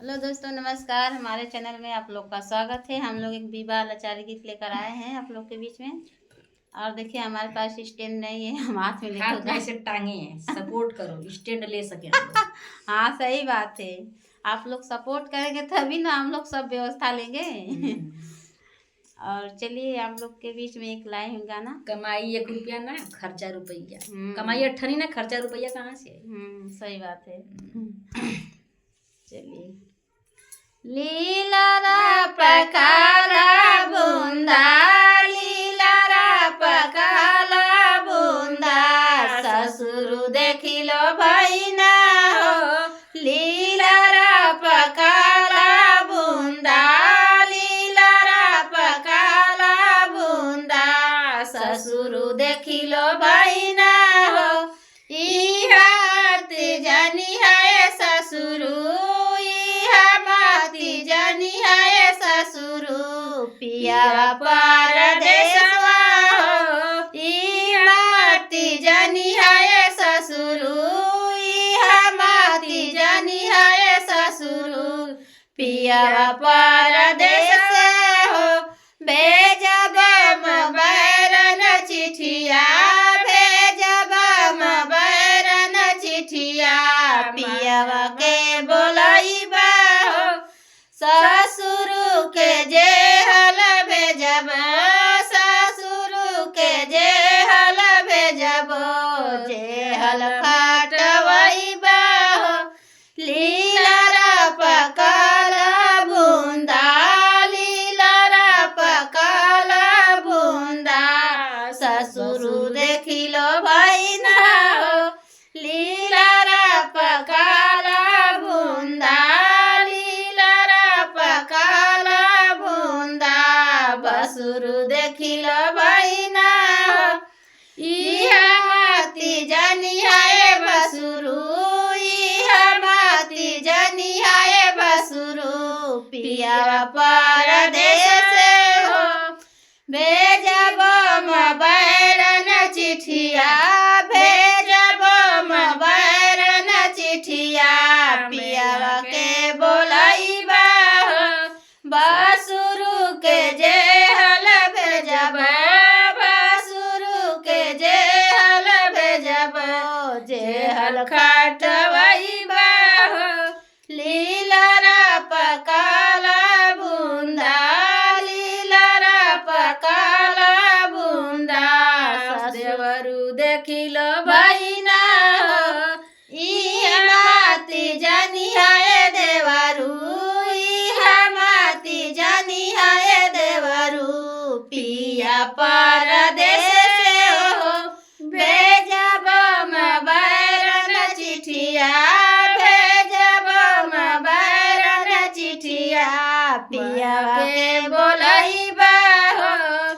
Hello दोस्तों, नमस्कार। हमारे चैनल में आप लोग का स्वागत है। हम लोग एक विवाह लाचारी गीत लेकर आए हैं आप लोग के बीच में। और देखिए, हमारे पास स्टैंड नहीं है, हम हाथ में लेकर हाथ में ऐसे टांगे हैं, सपोर्ट करो, स्टैंड ले सके हम लोग। हाँ, सही बात है। आप लोग सपोर्ट करेंगे तभी ना हम लोग सब व्यवस्था लेंगे। और चलिए, हम लोग के बीच में एक लाइन गाना। कमाई 1 रुपया ना, खर्चा रुपया। हम्म। कमाई 8 ना, खर्चा रुपया कहाँ से? सही बात है। चलिए। लीला पकाला बूंदा, लीला पकाला बूंदा, ससुर देखिलो भैना हो। लीला पकाला बूंदा, लीला पकाला बूंदा, ससुर देखिलो भैना हो। ई हाथ जानी है ससुरु, जानी है ससुरु, पिया परदेसवा हो। ई माती जानी है ससुरु, माती जानी है ससुरु, पिया परदेस हो। भेजब बैरन चिठिया, भेजब बैरन चिठिया, पिया के बोलैबा हो। ससुर के जेहल भेजब, ससुर के जेहल भेजब, जेहल खाटवैबा हो। लीला पकाला बूंदा, लीला पकाला बूंदा, ससुर देखिलो भैना हो। लीला पकाला बूंदा, बसुर देखिलो भैना हो। इहा माती जानी है बसुरु, इहा माती जानी है बसुरु, पिया परदेस हो। भेजब बैरन चिठिया, भेजब बैरन चिठिया, पिया के बोलैबा हो। बसुरु के जेहल भेजब, बसुरु के जेहल भेजब, जेहल खाटवैबा हो। लीला पकाला बूंदा, लीला पकाला बूंदा, देवरु देखिलो भैना हो। ई माती जानी है देवरु, जानी है देवरु, पिया परदेस हो। भेजब बैरन चिठिया, भेजब बैरन चिठिया, पिया के बोलैबा हो।